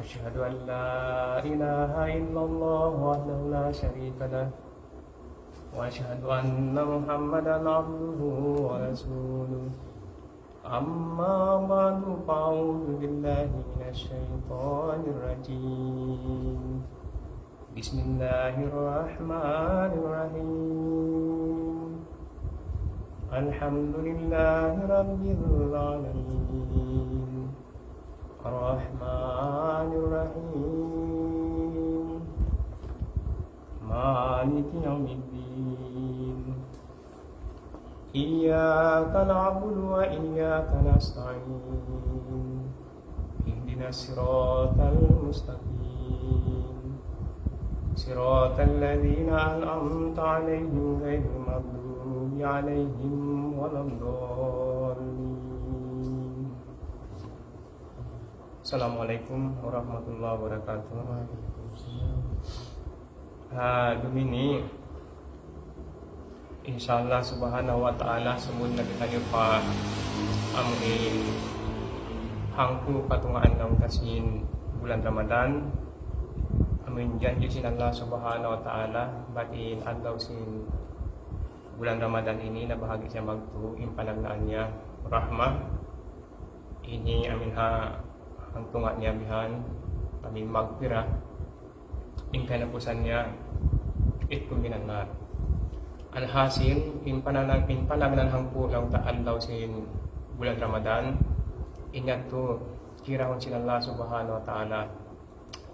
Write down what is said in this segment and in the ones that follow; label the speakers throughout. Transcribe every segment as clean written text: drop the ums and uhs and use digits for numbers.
Speaker 1: أشهد أن لا إله إلا الله وحده لا شريك له وأشهد أن محمدا عبده ورسوله أما بعد فأعوذ بالله من الشيطان الرجيم بسم الله الرحمن الرحيم الحمد لله رب العالمين الرحمن الرحيم مالك يوم الدين إياك نعبد وإياك نستعين اهدنا الصراط المستقيم صراط الذين أنعمت عليهم غير المغضوب عليهم ولا الضالين. Assalamualaikum warahmatullahi wabarakatuh. Dumini insyaallah subhanahu wa ta'ala sumun na kita pa amin hangku patungaan ng kasin bulan Ramadan. Amin janji sin Allah subhanahu wa ta'ala batin adlaw sin bulan Ramadan ini na bahagi siya magtu impalaglaan niya rahmah ini amin ang tunga niya bihan kami magpira ingkay na pusan niya itkuminan na alhasil pinpanagnan hangpo ng taadlaw sin bulan Ramadan ingat to kirahon sin Allah subhanahu wa ta'ala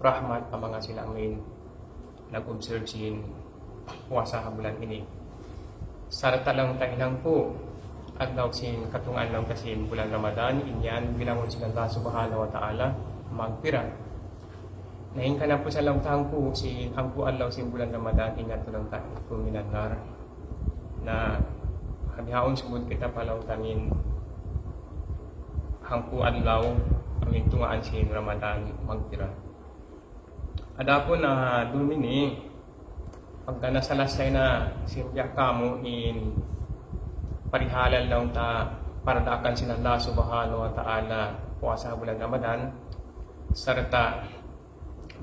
Speaker 1: rahmat pa mga sila amin nag-observe sin puasa bulan ini sarata lang tainang po adlaw sin katungan lang kasi bulan Ramadan inyan binangon sin Allah subhanahu wa ta'ala magpira nahin ka na po sa lang tangpo sin hangpo adlaw sin bulan Ramadan ingat to lang tayo kuminangar na habihaon sumud kita palaw tamin hangpo adlaw amin tungaan sin Ramadan magpira. Adapon na dumini pagka nasalasay na simbiyak kamo in parihalal lang ta para daakan sin Allah subhanahu wa ta'ala puasa bulan Ramadan sarta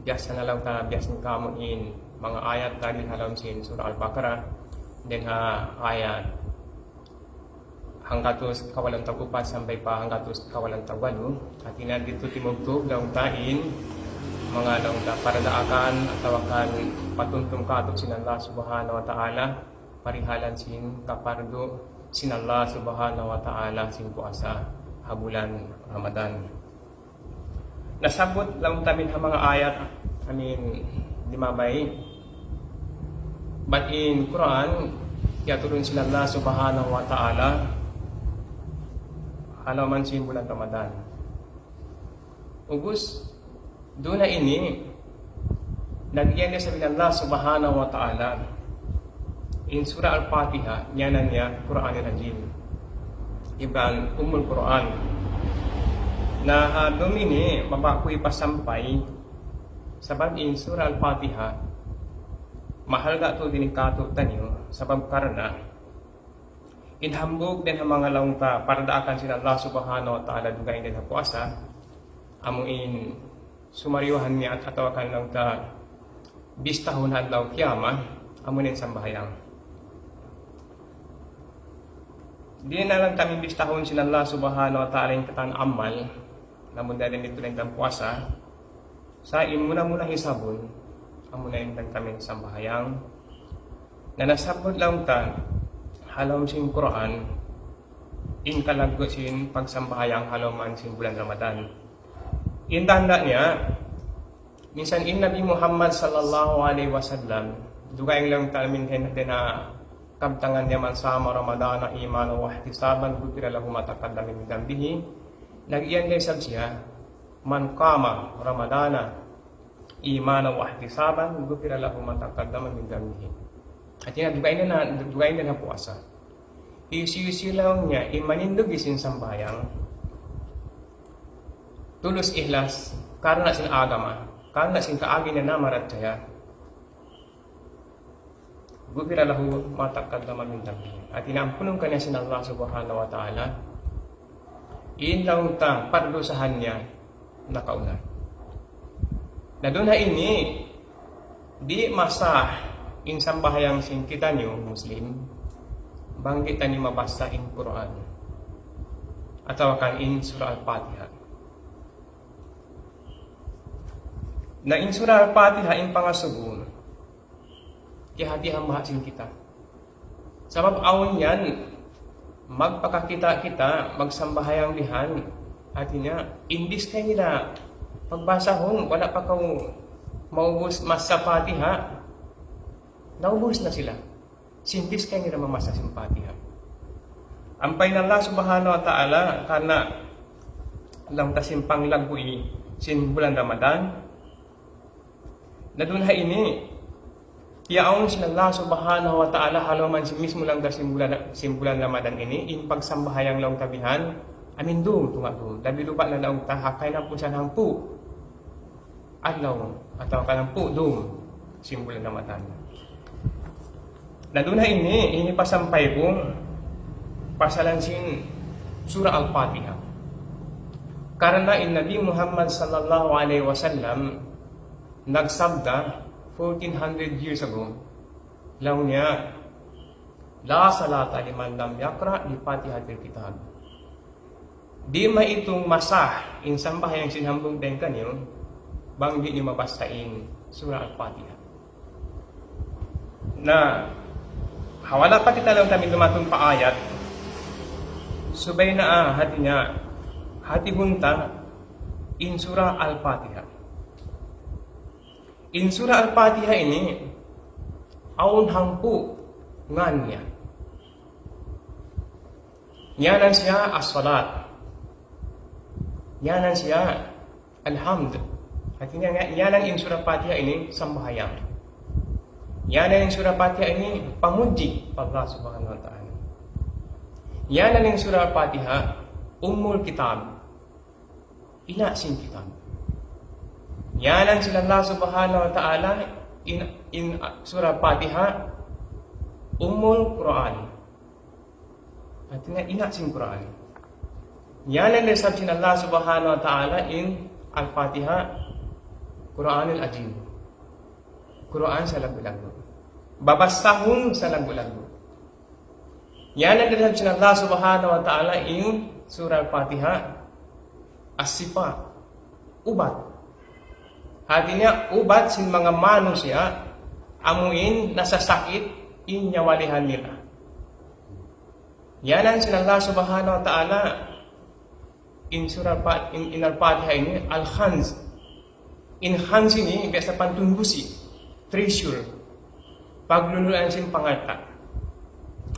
Speaker 1: biasa na lang ta biyasin kamo in mga ayat dahil halam sin surah Al-Baqarah then ayat hanggatos kawalang tagupat sampai pa hanggatos kawalang tagwalo at inan dito timugtog daw tain mga lang ta para daakan at tawakan patuntum katok sin Allah subhanahu wa ta'ala parihalan sin kapardo sin Allah subhanahu wa ta'ala sin puasa habulan Ramadan. Nasabot lang tamin ang mga ayat amin limabay but in Quran yatulun sin Allah subhanahu wa ta'ala halaman sin bulan Ramadan ugus doon na ini nagyan niya sa Allah subhanahu wa ta'ala in surah Al-Fatiha nyanan niya Quran al-Rajim ibang umul Quran na domini mabakoy pasampay sabab in surah Al-Fatiha mahal ga to dinikato tanyo sabab karna inhambog din ang mga laungta para daakan sila Allah subhanahu wa ta'ala dugain din sa puasa amuin sumaryuhan niya at atawakan lang ta bistahon hadlaw kiyama amunin sambahayang di na lang kami bistahon sila Allah subhanahu wa ta'ala yung katang amal namun dahil nito lang ang puasa sa muna hisabon amunin lang kami sambahayang na nasabot lang ta halom sin Quran in kalaggo sin pagsambahayang haloman sin bulan Ramadan. Intanda niya minsan in Nabi Muhammad sallallahu alaihi wasallam dugaing lang talamin natin na kabtangan niya man sama Ramadan iman wa ihtisaban gufira lahu ma taqaddama min dambihi nagiyan niya sabsiya man qama Ramadana iman wa ihtisaban gufira lahu ma taqaddama min dambihi. At yan, dugain na puasa. Isisilaw niya, imanindog isin sambayang. Tulus ihlas, karena sin agama, karena sin kaagi na namarat kaya. Gupira lahu matakad naman min dambi. At inampunong kanya sin Allah subhanahu wa ta'ala. Inlaw tang pardusahan niya nakauna. Na doon na ini, di masa insang bahayang sin kita niyo, Muslim, banggit na ni mabasa in Quran. Atau kan in surah Al-Fatiha. Na in surah Al-Fatiha in pangasugun, kihati-hati mahasin kita. Sabab awon yan, magpakakita kita, magsambahayang lihan, artinya, indis kayo nila, pagbasa hon, wala pa kau maubos mas sa Fatiha, naubos na sila. Sintis kayo nila mamasa sa Fatiha. Ampay na Allah subhanahu wa ta'ala, karena lang tasimpang lagui sin bulan Ramadan, na doon ha ini, iaon sila Allah subhanahu wa ta'ala halaman si mismo lang da simbulan Ramadan ini in pagsambahayang lang tabihan amin doon tunga doon labi lupa na laong tahakay na po siya ng po adlaw atau kanang po doon simbulan Ramadan na doon na ini pasampay ko pasalansin surah Al-Fatiha karena in Nabi Muhammad sallallahu alaihi wasallam nagsabda 1400 years ago, lang niya, la salata liman lam yakra di Fatihatil Kitab. Di maitong masah in sambahayang sinhambong din kanyo, bang di niyo mabasain surah Al-Fatiha. Na, hawala pa kita lang kami dumatong pa ayat, subay na hati niya, hati bunta in surah Al-Fatiha. In surah Al-Fatiha ini, aun hangpu nganya. Yanan siya as-salat. Yanan siya alhamd. Artinya yanan in surah Al-Fatiha ini sambahayang. Yanan in surah Al-Fatiha ini pamuji Allah subhanahu wa ta'ala. Yanan in surah Al-Fatiha ummul kitab. Ina sin kitab. Yanan sila Allah subhanahu wa ta'ala in surah Fatiha Ummul Quran. Artinya ina sin Quran. Yanan lesab sila Allah subhanahu wa ta'ala in Al-Fatiha Quranul Ajim. Quran sa lagu-lagu. Babasahun sa lagu-lagu. Yanan lesab sila Allah subhanahu wa ta'ala in surah Al-Fatiha As-Sifa. Ubat. Artinya, ubat sin mga manusia, amuin nasasakit, inyawalihan nila. Yanan sin Allah subhanahu wa ta'ala, in Al-Fatiha ini, Al-Khanz. In Khanz ini, biasa pantunbusi, treasure, pagluluan sin pangalta.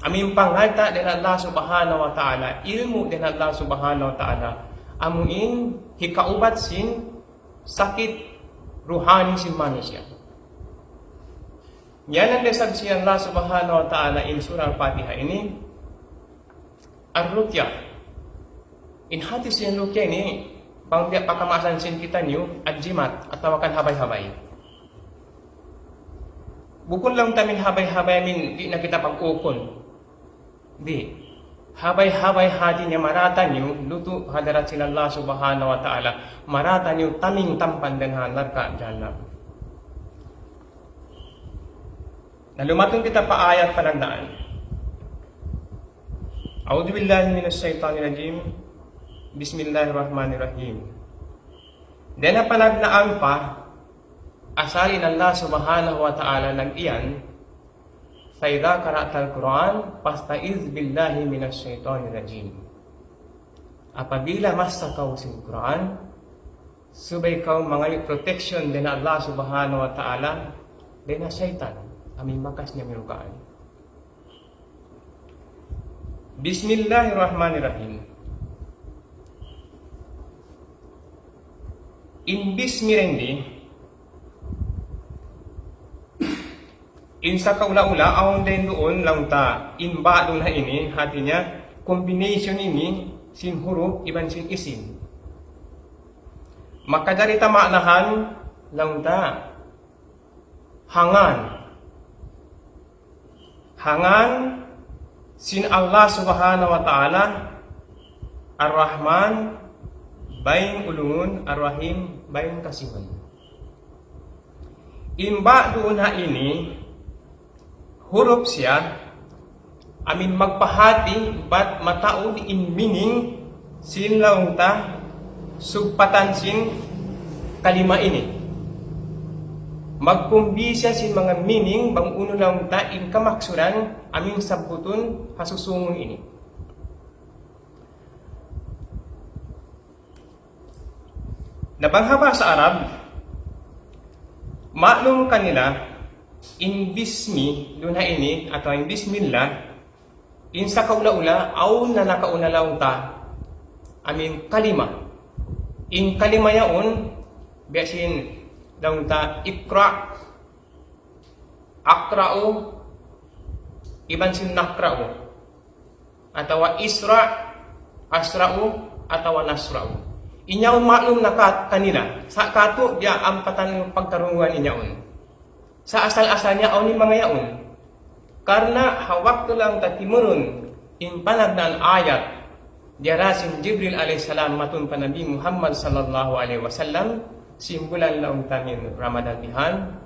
Speaker 1: Amin pangalta din Allah subhanahu wa ta'ala, ilmu din Allah subhanahu wa ta'ala, amuin hikaubat sin sakit, ruhani sin manusia. Yan ang lesab si Allah subhanahu wa ta'ala in surah Al-Fatiha ini ar-ruqyah. In hati siya ruqyah ini pang pakamasan sin kita niyo ad-jimat atau akan habay-habay. Bukod lang tamin habay-habay min di na kita pag-ukon. Di. Habay-habay hati niya marata niyo, luto hadarat sila Allah subhanahu wa ta'ala, marata niyo taming tampan dan halar ka janab. Nalumatong kita pa ayat panagdaan. A'udhu billahi minas shaitanir rajim. Bismillahirrahmanirrahim. Dena panagdaan pa, asalin Allah subhanahu wa ta'ala nag-iyan, فَإِذَا قَرَأْتَ الْقُرْآنَ فَاسْتَعِذْ بِاللَّهِ مِنَ الشَّيْطَانِ الرَّجِيمِ. Apabila masa kau sin Quran, subay kau mangayo protection din Allah subhanahu wa ta'ala din na syaitan, aming makas niya mirukaan. Bismillahirrahmanirrahim. In bismirendi, in sa kaula-ula, aon din doon lang ta, in ba doon na ini, hatinya, combination ini, sin huruf, iban sin isim. Makadari tamanahan, lang ta, hangan. Hangan, sin Allah subhanahu wa ta'ala, ar-Rahman, bayang ulungun, ar-Rahim, bayang kasihun. imba doon ha ini, huruf siya, amin magpahati, bat mataod in meaning, sin launta, sugpatan sin kalima ini. Magkumbi siya sin mga meaning, bang uno launta, in kamaksuran, amin sabutun, hasusungon ini. Nabanghaba sa Arab, maklum kanila, in bismi, doon ha ini, atau in bismillah, in sa kaula-ula, aw na nakauna lang ta, amin kalima. In kalima yaon, biasin lang ta, ikra, akra'u, iban sin nakra'u, atawa isra, asra'u, atawa nasra'u. Inyaon maklum na kanila, sa kato dia ampatan pagkarungan inyaon. Sa asal-asal niya aw ni mga yaon. Karena hawak to lang tatimurun in panagdan ayat diarasin Jibril alaihissalam matun pa Nabi Muhammad sallallahu alaihi wasallam simbulan laong tamin Ramadan bihan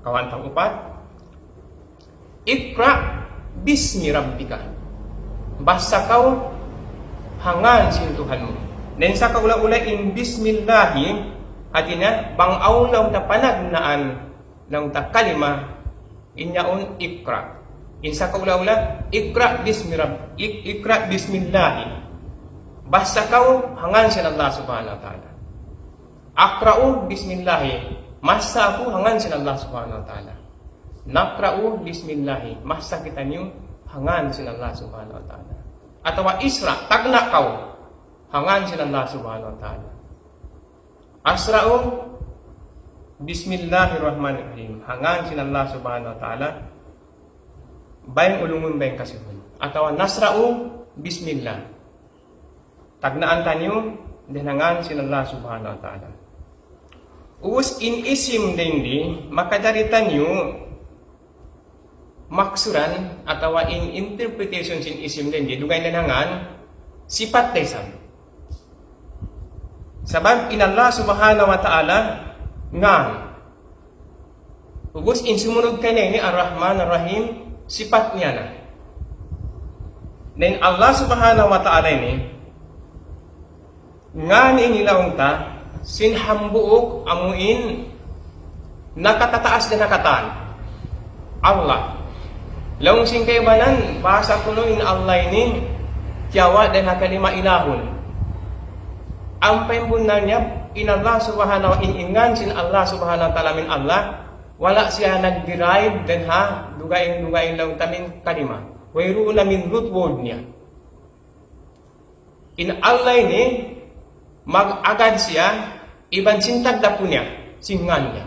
Speaker 1: kawantang upat. Ikra bismi rabbika. Basta kau hangan sin Tuhanmu. Nen sa kaula-ula in bismillahi artinya bang aulaw ta panagnaan ng ta kalima inyaon ikra. In sa kaula-ula ikra bismillahi. Basta kau hangan sa Allah subhanahu wa ta'ala. Akra'u bismillahi. Masa ako hangan sa Allah subhanahu wa ta'ala. Nakra'u bismillahi. Masa kita niyo hangan sa Allah subhanahu wa ta'ala. Atawa isra tagna kau hangan sin Allah subhanahu wa ta'ala. Asra'u bismillahirrahmanirrahim. Hangan sin Allah subhanahu wa ta'ala. Bayang ulungun bayang kasihun. Atawa nasra'u bismillah. Tagnaan tanyo din hangan sin Allah subhanahu wa ta'ala. Uus in isim din di makadaritan nyo maksuran atawa in interpretation sin isim din di dugay na hangan sifat desan. Sabab in Allah subhanahu wa ta'ala ngan. Ubus in sumunod ka na ini ar-Rahman ar-Rahim sifat niya na. Then Allah subhanahu wa ta'ala ini ngan inilaong ta sinhambuok amuin nakatataas na nakatan. Allah. Laong singkaybanan bahasa kuno in Allah ini tiyawa dan hakalima ilahun. Ang pembunan niya in Allah subhanahu wa ingan sin Allah subhanahu wa ta'ala min Allah wala siya nag-derive dan ha dugain lang tamin kalima wayro namin root word niya in Allah ini mag-agad siya iban sintag da po niya singan niya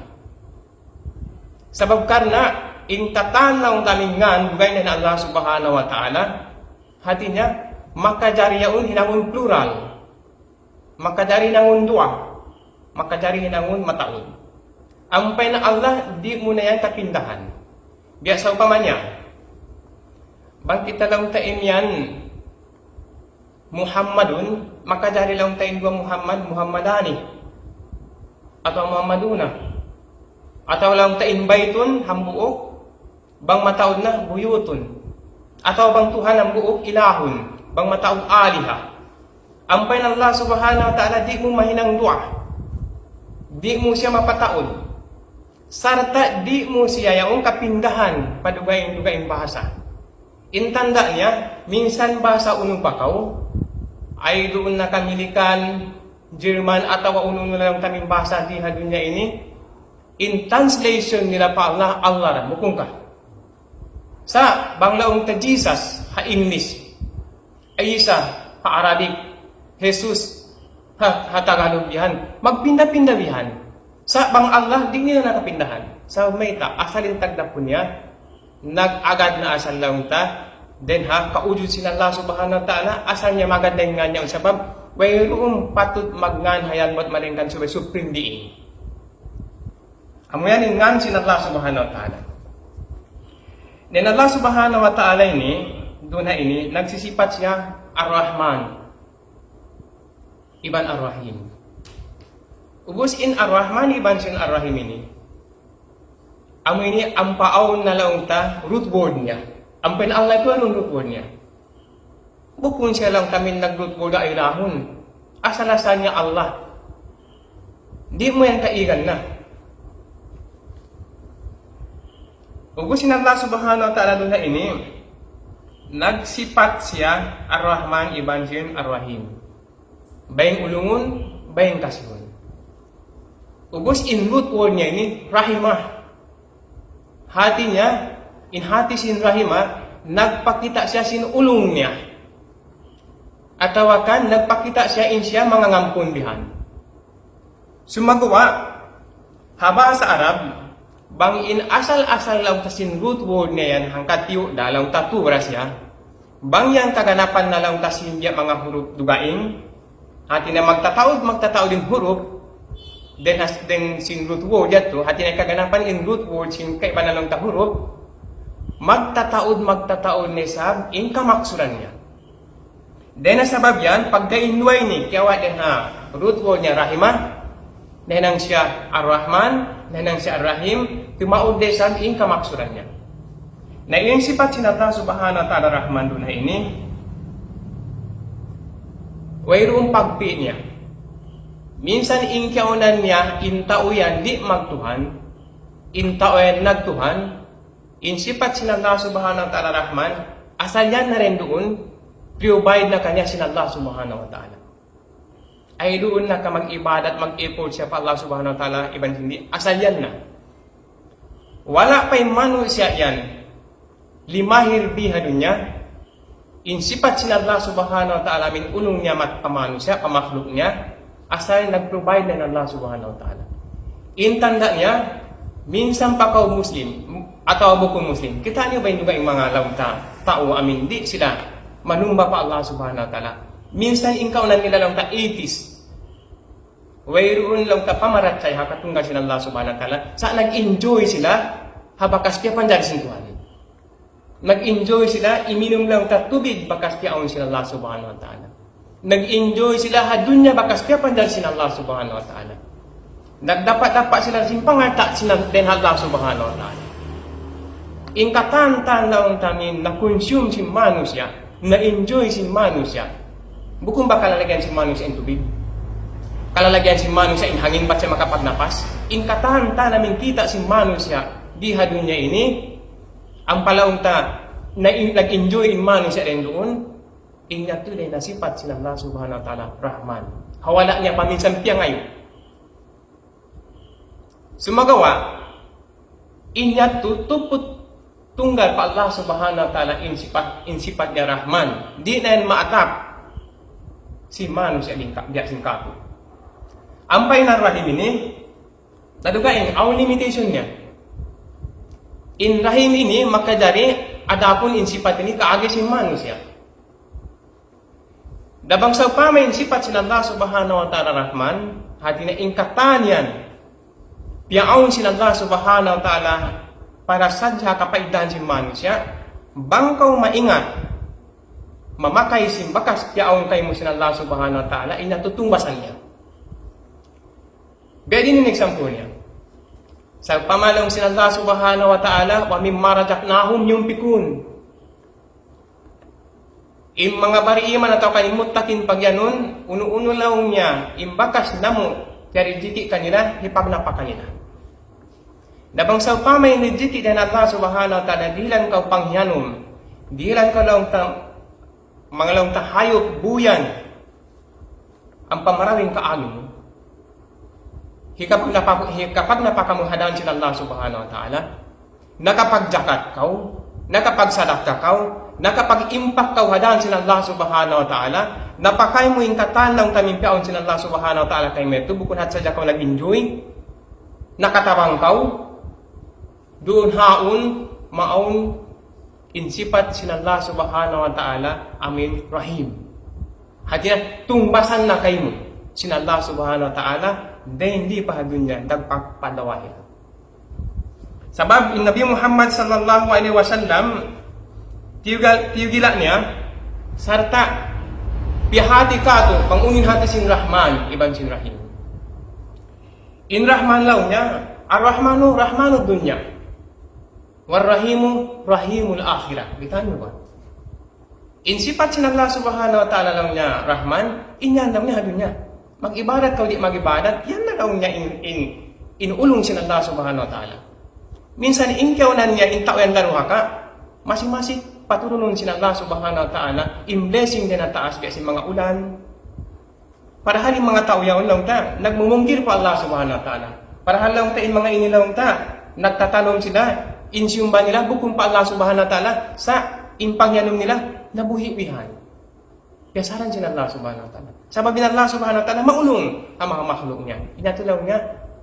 Speaker 1: sabab karna in tatanaw tamin ngan dugain na Allah subhanahu wa ta'ala hati niya makajariyaon hinangon plural makadari nangun dua, makadari nangun mataun. Ampay na Allah, di mo na yan kapindahan. Biasa upamanya, bang kita lang taim yan, Muhammadun, makadari lang taim dua Muhammadani, atau Muhammaduna, atau lang taim baytun, hambuok, bang mataun na, buyutun, atau bang Tuhan ang buok, ilahun, bang mataun aliha. Ampay ng Allah subhanahu wa ta'ala, di mo mahinang dua. Di mo siya mapataon. Sarta di mo siya yaong kapindahan padugayin bahasa. Intanda niya, minsan bahasa unong pakaw, ay doon na kamilikan, German, atawa unong lang taming bahasa di hadunya ini. In translation nila pa Allah, Allah mukong ka. Sa banglaong ta Jesus, ha English, ay isa, ha Arabic, Jesus, ha Tagalog bihan, magpinda-pinda bihan. Sa bang Allah, di nila nakapindahan. Sa may ta, asalin tagda po niya, nag-agad na asal lang ta, then ha, kaujud sila Allah subhanahu wa ta'ala, asal niya maganda yung nga niya, sabab, wayroong patut magngan hayan mo't malingkan subay supreme being. Amuyan yung ngan sila Allah subhanahu wa ta'ala. Then Allah subhanahu wa ta'ala ini, doon na ini, nagsisipat siya, Ar-Rahman, iban Ar-Rahim. Ubus in Ar-Rahman, iban siya Ar-Rahim ini. amo ini ang paaon na laong ta root word niya. Ang Allah ito anong root word niya? Bukun siya lang kami nag-root word ay lahon. Asalasan niya Allah. Di mo yan kaigan na. Ubusin Allah subhanahu wa ta'ala doon na ini, nagsipat siya Ar-Rahman Ibansin Ar-Rahim. Bayang ulungun, bayang kasihon. Ubus in root word niya ini, Rahimah. Hati niya, in hati sin Rahimah, nagpakita siya sin ulung niya. At tawakan, nagpakita siya in siya mga ngampundihan. Sumagawa, haba sa Arab, bang in asal-asal lang tasin root word niya yan, hangkat tiyo, dalang tatura siya, bang yan kaganapan na lang tasin niya mga huruf dugaing, hati na magtataod yung huruf, then sin root word yato, hati na kaganapan in root word sin kaiba na lang ta huruf, magtataod ni sab, in kamaksuran niya. Then nasabab yan, pagdainway ni, kiyawa din ha, root word niya Rahimah, nenang siya Ar-Rahman, nenang siya Ar-Rahim, tumaod din sa in kamaksuran niya. Na yung sifat sinata subhanahu wa ta'ala Rahman doon na ini, wayroong pagpi niya. Minsan in kiaunan niya, in tao yan di magtuhan, in tao yan nagtuhan, in sifat sinata subhanahu wa ta'ala Rahman, asal yan na rin doon, provide na kanya sinallah subhanahu wa ta'ala. Ay doon na ka mag-ibadat, mag-effort siya pa Allah subhanahu wa ta'ala, ibang hindi, asal yan na. Wala pa'y manu siya yan, limahir biha doon niya, in sipat sinallah subhanahu wa ta'ala, min ulong niya matpamanu siya, pamakhluk niya, asal nag-provide na ng Allah subhanahu wa ta'ala. In tanda niya, minsan pa kaw Muslim, atau bukong Muslim, kita niyo ba yung mga lawta, tao, amin, di sila, manumba pa Allah subhanahu wa ta'ala. Minsan ikaw na nila lang ta 80s. Wayroon lang ta pamaratsay hakatungga sila Allah subhanahu wa ta'ala. Sa nag-enjoy sila, habakas piya panjari sintuhan. Nag-enjoy sila, iminom lang ta tubig, bakas piya aon sila Allah subhanahu wa ta'ala. Nag-enjoy sila, hadunya bakas piya panjari sila Allah subhanahu wa ta'ala. Nagdapat-dapat sila simpangarta sila din Allah subhanahu wa ta'ala. Ingkatan lang tamin na consume si manusia, na-enjoy si manusia. Bukong ba kalalagyan si manusia in tubig? Kalalagyan si manusia in hangin ba't siya makapagnapas? In katanta namin kita si manusia, di hadun niya ini, ang palaunta na nag-enjoy in manusia rin doon, ingat to din nasipat sila Allah subhanahu wa ta'ala Rahman. Hawala niya paminsan piya ngayon. Sumagawa, ingat to tuput tunggal pa Allah subhanahu wa ta'ala in sifat niya Rahman. Di na yan maatap si manusia diya singkapo. Ampay na Rahim ini, nadugain, ang limitation niya. In Rahim ini, makadari, adapon in sifat ini, kaagi si manusia. Dabang sa pamay in sifat sin Allah subhanahu wa ta'ala Rahman, hati na ingkatan yan, piyaon sin Allah subhanahu wa ta'ala, para sadya kapaidahan si manusia, bangkaw maingat, mamakay si bakas piyaon kay mo sin Allah subhanahu wa ta'ala, inatutungbasan niya. Bedi ni example niya. Sa pamalong sin Allah subhanahu wa ta'ala, wa mimma razaqnahum yunfikun. Im mga bariiman ataw kanimut takin pagyanon, uno-uno laong niya, imbakas namo, kaya rijiti kanila, hipagnapak kanila. Dabang sa pamay rijiti dan Allah subhanahu wa ta'ala, dilan ka panghianom, dilan ka lang mga lang tahayop buyan, ang pamarawing kaagin. Kapag napakamuhadaan sila Allah subhanahu wa ta'ala, nakapagjakat kau, nakapagsadakta kau, nakapag-impact kau hadaan sila Allah subhanahu wa ta'ala, napakay mo yung katalang tamimpiaon sila Allah subhanahu wa ta'ala kay meto, bukod hat sadya kau nag-enjoy, nakatabang kau, doon haun, maun, insipat sila Allah subhanahu wa ta'ala, amin, rahim. Hati na, tumbasan na kayo mo, sila Allah subhanahu wa ta'ala, dahil hindi pa dunya dagpagpadawahil. Sabab in Nabi Muhammad sallallahu alaihi wasallam tiyugila niya sarta pihati kato pangunin hati sin Rahman iban sin Rahim. In Rahman law niya Ar-Rahmanu Rahmanu dunya. Warrahimu rahimul akhirah. Bitan mo ba? In sifat sin Allah subhanahu wa ta'ala lang niya Rahman, inyan lang niya dunya. Mag-ibadat ka o di mag-ibadat, yan na lang niya inulong sin Allah subhanahu wa ta'ala. Minsan inkaw na niya intao yan daruha ka, masing-masing paturunon sin Allah subhanahu wa ta'ala, in blessing din na taas kasi mga ulan. Para halin mga tao yaon lang ta, nagmumunggir pa Allah subhanahu wa ta'ala. Para halin lang ta in mga inilaw ta, nagtatalon sila, insyumba nila, bukong pa Allah subhanahu wa ta'ala, sa impangyanom nila, nabuhi-bihan. Piyasaran sila Allah subhanahu wa ta'ala. Sababin Allah subhanahu wa ta'ala, maulong ang mga makhluk niya. Inatulaw niya,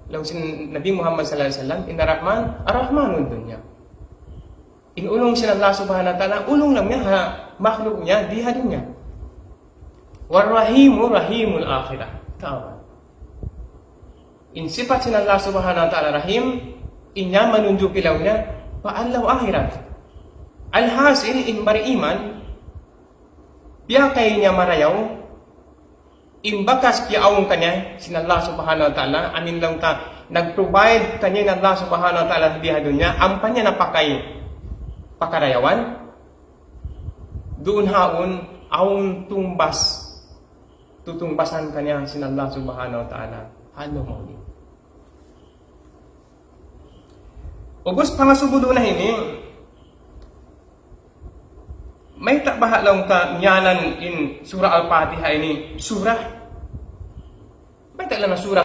Speaker 1: law sin Nabi Muhammad sallallahu alaihi wasallam, inna Rahman, ar-Rahmanun dunya. Inulong sila Allah subhanahu wa ta'ala, ulong lang niya, ha, makhluk niya, diha din niya. Warrahimu rahimul akhirah. Kawan. In sifat sila Allah subhanahu wa ta'ala rahim, inya manunjuk ilaw niya, paallaw akhirat. Alhasil, in bariman, biya kay niya marayaw, imbakas piyaawang kanya, sin Allah subhanahu wa ta'ala, anin lang ta, nag-provide kanya ng Allah subhanahu wa ta'ala biya doon niya, ampan niya na pakarayawan, doon haon, awang tutungbasan kanya sin Allah subhanahu wa ta'ala, ano mo ni? Ugos pangasubudo na ini, may takbaha lang ka nyanan in surah Al-Fatiha ini, surah. May takla na surah